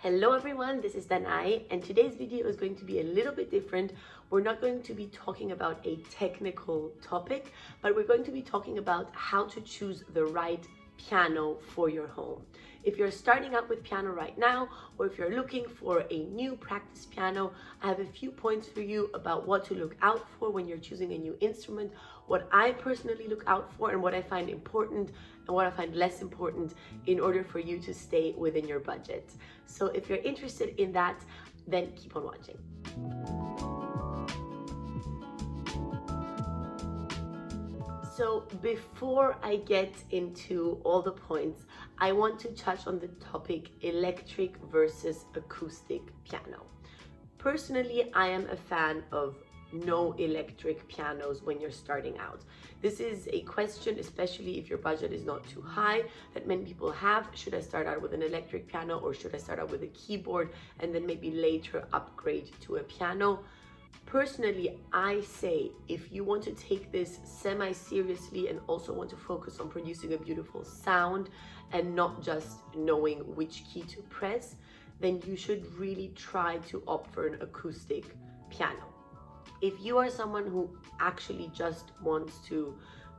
Hello everyone, this is Danai, and today's video is going to be a little bit different. We're not going to be talking about a technical topic, but we're going to be talking about how to choose the right piano for your home. If you're starting out with piano right now, or if you're looking for a new practice piano, I have a few points for you about what to look out for when you're choosing a new instrument, what I personally look out for, and what I find important and what I find less important in order for you to stay within your budget. So if you're interested in that, then keep on watching. So before I get into all the points, I want to touch on the topic electric versus acoustic piano. Personally, I am a fan of no electric pianos when you're starting out. This is a question, especially if your budget is not too high, that many people have. Should I start out with an electric piano, or should I start out with a keyboard and then maybe later upgrade to a piano? Personally, I say if you want to take this semi-seriously and also want to focus on producing a beautiful sound and not just knowing which key to press, then you should really try to opt for an acoustic piano. If you are someone who actually just wants to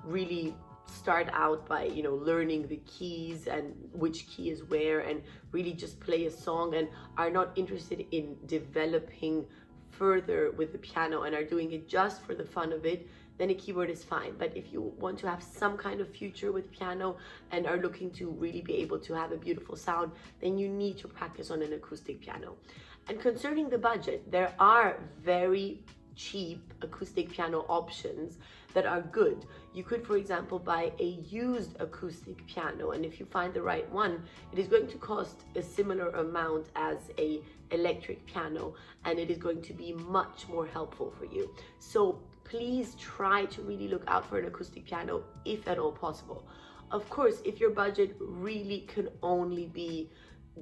really start out by, learning the keys and which key is where and really just play a song and are not interested in developing further with the piano and are doing it just for the fun of it, then a keyboard is fine. But if you want to have some kind of future with piano and are looking to really be able to have a beautiful sound, then you need to practice on an acoustic piano. And concerning the budget, there are very cheap acoustic piano options that are good. You could, for example, buy a used acoustic piano, and if you find the right one, it is going to cost a similar amount as a electric piano, and it is going to be much more helpful for you. So please try to really look out for an acoustic piano if at all possible. Of course, if your budget really can only be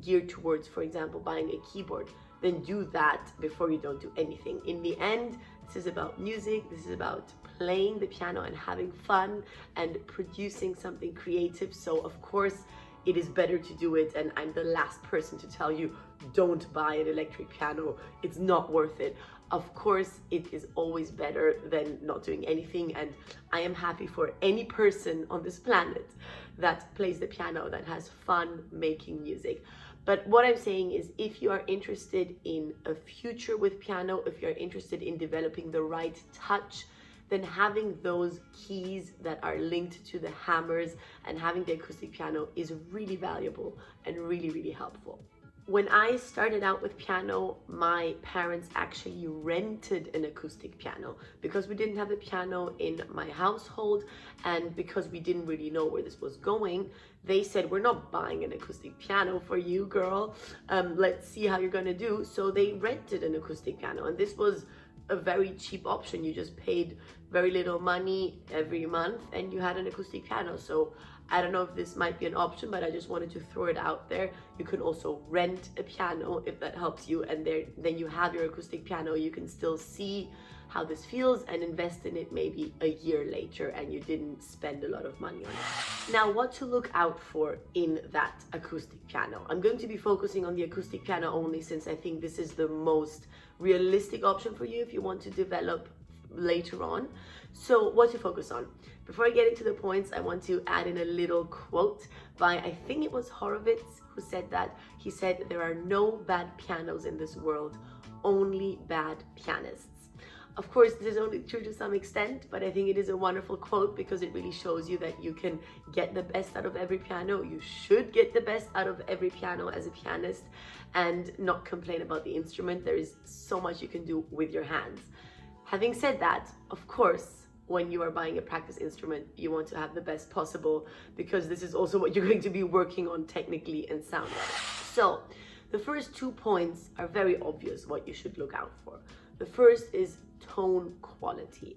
geared towards, for example, buying a keyboard, then do that before you don't do anything. In the end, this is about music, this is about playing the piano and having fun and producing something creative. So of course, it is better to do it, and I'm the last person to tell you don't buy an electric piano. It's not worth it. Of course, it is always better than not doing anything, and I am happy for any person on this planet that plays the piano, that has fun making music. But what I'm saying is, if you are interested in a future with piano, if you're interested in developing the right touch, then having those keys that are linked to the hammers and having the acoustic piano is really valuable and really, really helpful. When I started out with piano, my parents actually rented an acoustic piano because we didn't have a piano in my household, and because we didn't really know where this was going, they said, we're not buying an acoustic piano for you, girl. Let's see how you're gonna do. So they rented an acoustic piano, and this was a very cheap option. You just paid very little money every month and you had an acoustic piano. So I don't know if this might be an option, but I just wanted to throw it out there. You can also rent a piano if that helps you, and then you have your acoustic piano. You can still see how this feels and invest in it maybe a year later, and you didn't spend a lot of money on it. Now, what to look out for in that acoustic piano? I'm going to be focusing on the acoustic piano only, since I think this is the most realistic option for you if you want to develop later on. So what to focus on? Before I get into the points, I want to add in a little quote by, I think it was Horowitz who said that. He said, there are no bad pianos in this world, only bad pianists. Of course, this is only true to some extent, but I think it is a wonderful quote because it really shows you that you can get the best out of every piano. You should get the best out of every piano as a pianist and not complain about the instrument. There is so much you can do with your hands. Having said that, of course, when you are buying a practice instrument, you want to have the best possible, because this is also what you're going to be working on technically and sound-wise. So the first 2 points are very obvious what you should look out for. The first is tone quality.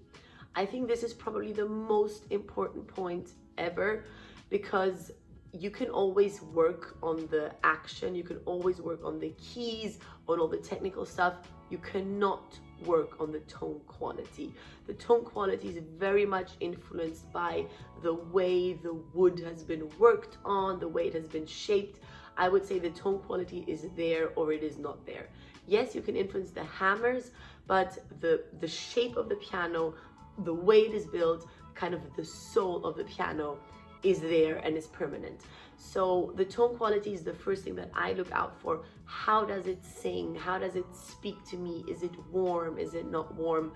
I think this is probably the most important point ever, because you can always work on the action, you can always work on the keys, on all the technical stuff. You cannot work on the tone quality. The tone quality is very much influenced by the way the wood has been worked on, the way it has been shaped. I would say the tone quality is there or it is not there. Yes, you can influence the hammers, but the shape of the piano, the way it is built, kind of the soul of the piano is there and is permanent. So the tone quality is the first thing that I look out for. How does it sing? How does it speak to me? Is it warm? Is it not warm?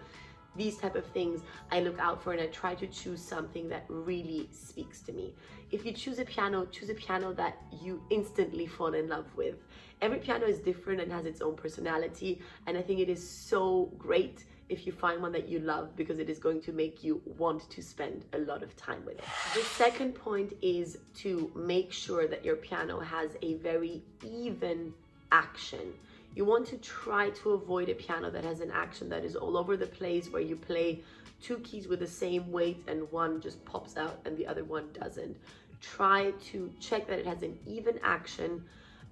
These type of things I look out for, and I try to choose something that really speaks to me. If you choose a piano that you instantly fall in love with. Every piano is different and has its own personality, and I think it is so great if you find one that you love, because it is going to make you want to spend a lot of time with it. The second point is to make sure that your piano has a very even action. You want to try to avoid a piano that has an action that is all over the place, where you play two keys with the same weight and one just pops out and the other one doesn't. Try to check that it has an even action.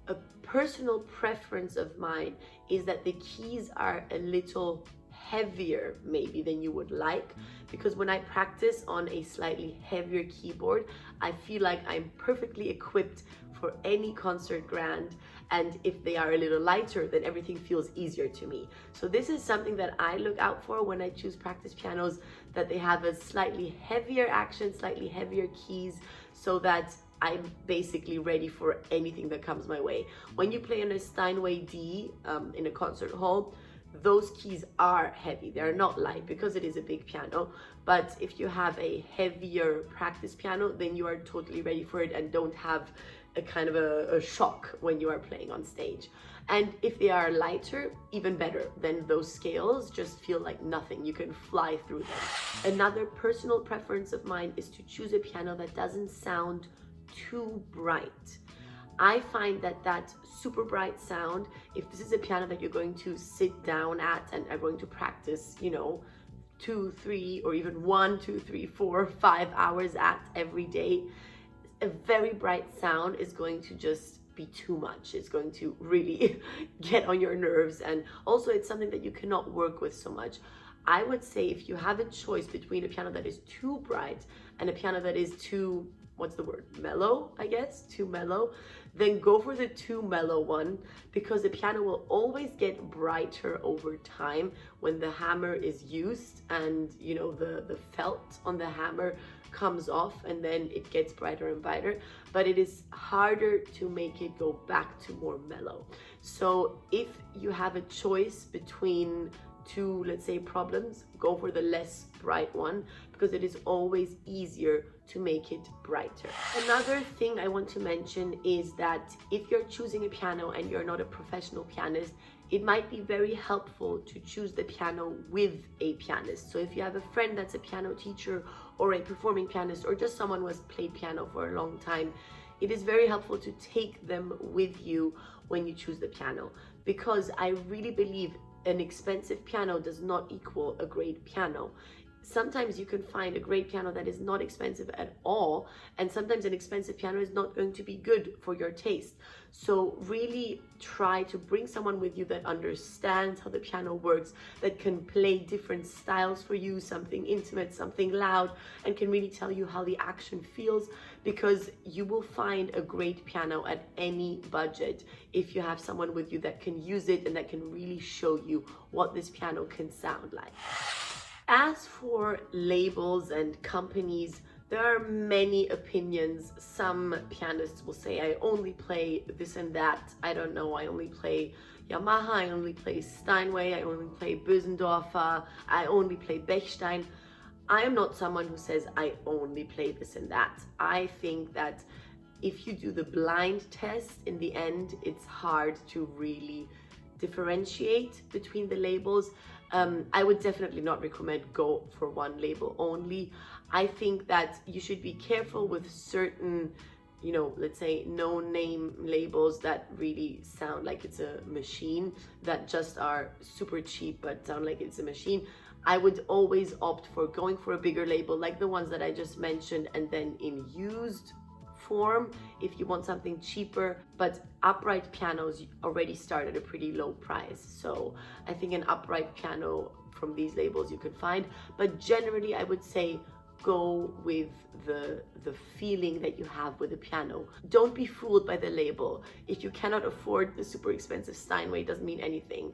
A personal preference of mine is that the keys are a little heavier maybe than you would like, because when I practice on a slightly heavier keyboard, I feel like I'm perfectly equipped for any concert grand, and if they are a little lighter, then everything feels easier to me. So this is something that I look out for when I choose practice pianos, that they have a slightly heavier action, slightly heavier keys, so that I'm basically ready for anything that comes my way. When you play on a Steinway D in a concert hall, those keys are heavy. They're not light because it is a big piano. But if you have a heavier practice piano, then you are totally ready for it and don't have a kind of a shock when you are playing on stage. And if they are lighter, even better. Then those scales just feel like nothing. You can fly through them. Another personal preference of mine is to choose a piano that doesn't sound too bright. I find that super bright sound, if this is a piano that you're going to sit down at and are going to practice, 2, 3, or even 1, 2, 3, 4, 5 hours at every day, a very bright sound is going to just be too much. It's going to really get on your nerves, and also it's something that you cannot work with so much. I would say if you have a choice between a piano that is too bright and a piano that is too, what's the word, mellow, I guess, too mellow, then go for the too mellow one, because the piano will always get brighter over time when the hammer is used and the felt on the hammer comes off, and then it gets brighter and brighter, but it is harder to make it go back to more mellow. So if you have a choice between two, let's say, problems, go for the less bright one, because it is always easier to make it brighter. Another thing I want to mention is that if you're choosing a piano and you're not a professional pianist, it might be very helpful to choose the piano with a pianist. So if you have a friend that's a piano teacher or a performing pianist, or just someone who has played piano for a long time, it is very helpful to take them with you when you choose the piano, because I really believe an expensive piano does not equal a great piano. Sometimes you can find a great piano that is not expensive at all, and sometimes an expensive piano is not going to be good for your taste. So really try to bring someone with you that understands how the piano works, that can play different styles for you, something intimate, something loud, and can really tell you how the action feels, because you will find a great piano at any budget if you have someone with you that can use it and that can really show you what this piano can sound like. As for labels and companies, there are many opinions. Some pianists will say, I only play this and that. I don't know, I only play Yamaha, I only play Steinway, I only play Bösendorfer, I only play Bechstein. I am not someone who says I only play this and that. I think that if you do the blind test, in the end, it's hard to really differentiate between the labels. I would definitely not recommend go for one label only. I think that you should be careful with certain, let's say no-name labels that really sound like it's a machine, that just are super cheap but sound like it's a machine. I would always opt for going for a bigger label like the ones that I just mentioned, and then in used form if you want something cheaper. But upright pianos already start at a pretty low price, so I think an upright piano from these labels you can find. But generally I would say go with the feeling that you have with the piano. Don't be fooled by the label. If you cannot afford the super expensive Steinway, it doesn't mean anything.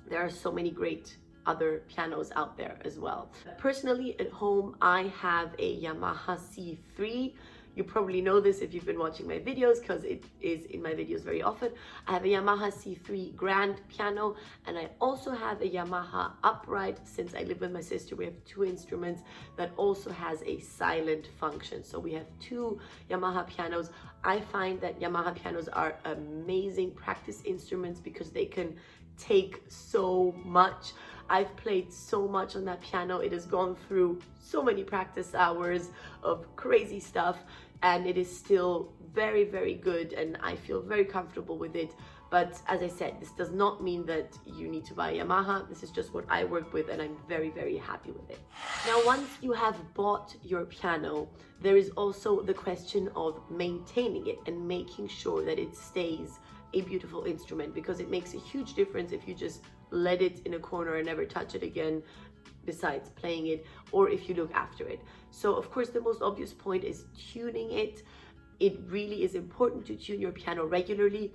There are so many great other pianos out there as well. Personally, at home, I have a Yamaha C3. You probably know this if you've been watching my videos, because it is in my videos very often. I have a Yamaha C3 grand piano, and I also have a Yamaha upright. Since I live with my sister, we have two instruments that also has a silent function. So we have two Yamaha pianos. I find that Yamaha pianos are amazing practice instruments because they can take so much. I've played so much on that piano. It has gone through so many practice hours of crazy stuff, and it is still very, very good, and I feel very comfortable with it. But as I said, this does not mean that you need to buy a Yamaha. This is just what I work with, and I'm very, very happy with it. Now, once you have bought your piano, there is also the question of maintaining it and making sure that it stays a beautiful instrument, because it makes a huge difference if you just let it in a corner and never touch it again, besides playing it, or if you look after it. So of course, the most obvious point is tuning it. It really is important to tune your piano regularly.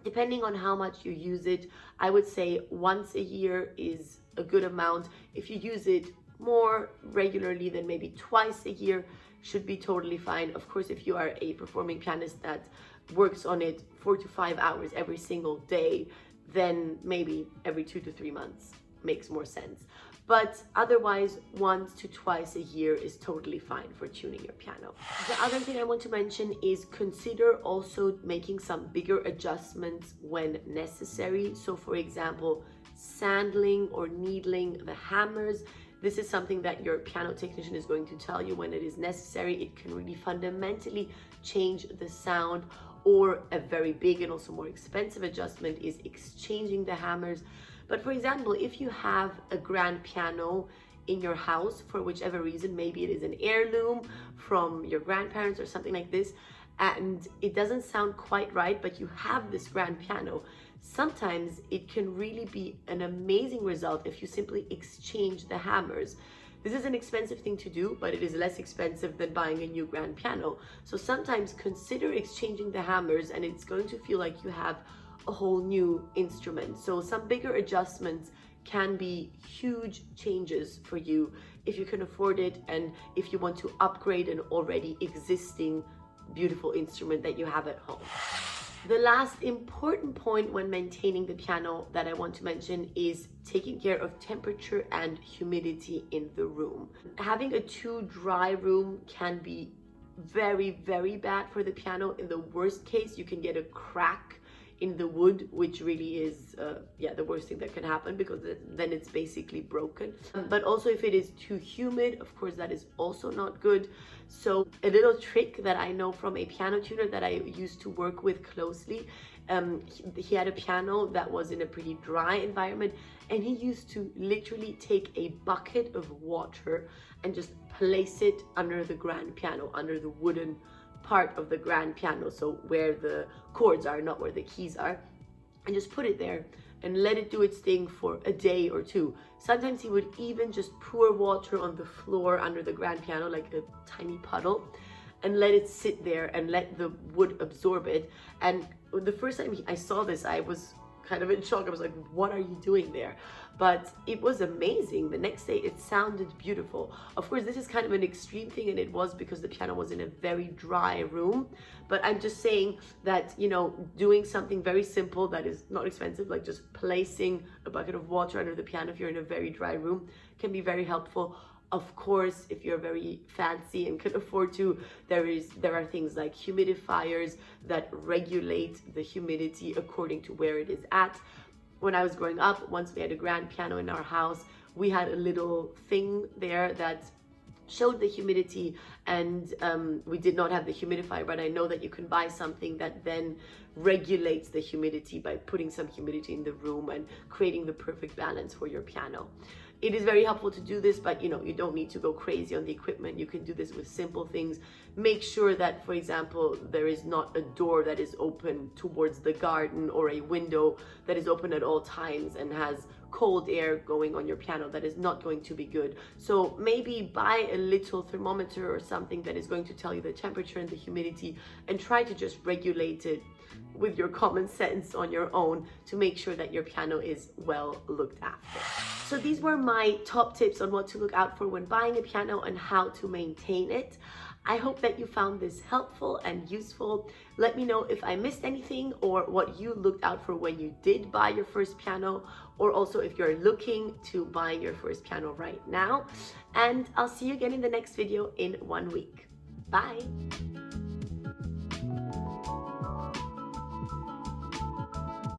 Depending on how much you use it, I would say once a year is a good amount. If you use it more regularly, then maybe twice a year should be totally fine. Of course, if you are a performing pianist that works on it 4 to 5 hours every single day, then maybe every 2 to 3 months makes more sense. But otherwise, once to twice a year is totally fine for tuning your piano. The other thing I want to mention is consider also making some bigger adjustments when necessary. So for example, sandling or needling the hammers. This is something that your piano technician is going to tell you when it is necessary. It can really fundamentally change the sound. Or a very big and also more expensive adjustment is exchanging the hammers. But for example, if you have a grand piano in your house for whichever reason, maybe it is an heirloom from your grandparents or something like this, and it doesn't sound quite right, but you have this grand piano, sometimes it can really be an amazing result if you simply exchange the hammers. This is an expensive thing to do, but it is less expensive than buying a new grand piano. So sometimes consider exchanging the hammers, and it's going to feel like you have a whole new instrument. So some bigger adjustments can be huge changes for you if you can afford it, and if you want to upgrade an already existing beautiful instrument that you have at home. The last important point when maintaining the piano that I want to mention is taking care of temperature and humidity in the room. Having a too dry room can be very, very bad for the piano. In the worst case, you can get a crack in the wood, which really is the worst thing that can happen, because then it's basically broken. But also if it is too humid, of course, that is also not good. So a little trick that I know from a piano tuner that I used to work with closely, he had a piano that was in a pretty dry environment, and he used to literally take a bucket of water and just place it under the grand piano, under the wooden part of the grand piano, so where the chords are, not where the keys are, and just put it there and let it do its thing for a day or two. Sometimes he would even just pour water on the floor under the grand piano, like a tiny puddle, and let it sit there and let the wood absorb it. And the first time I saw this, I was kind of in shock. I was like, what are you doing there? But it was amazing. The next day it sounded beautiful. Of course, this is kind of an extreme thing, and it was because the piano was in a very dry room. But I'm just saying that, you know, doing something very simple that is not expensive, like just placing a bucket of water under the piano if you're in a very dry room, can be very helpful. Of course, if you're very fancy and can afford to, there are things like humidifiers that regulate the humidity according to where it is at. When I was growing up, once we had a grand piano in our house, we had a little thing there that showed the humidity, and we did not have the humidifier, but I know that you can buy something that then regulates the humidity by putting some humidity in the room and creating the perfect balance for your piano. It is very helpful to do this, but you don't need to go crazy on the equipment. You can do this with simple things. Make sure that, for example, there is not a door that is open towards the garden or a window that is open at all times and has cold air going on your piano. That is not going to be good. So maybe buy a little thermometer or something that is going to tell you the temperature and the humidity, and try to just regulate it with your common sense on your own to make sure that your piano is well looked after. So these were my top tips on what to look out for when buying a piano and how to maintain it. I hope that you found this helpful and useful. Let me know if I missed anything, or what you looked out for when you did buy your first piano, or also if you're looking to buy your first piano right now. And I'll see you again in the next video in 1 week. Bye.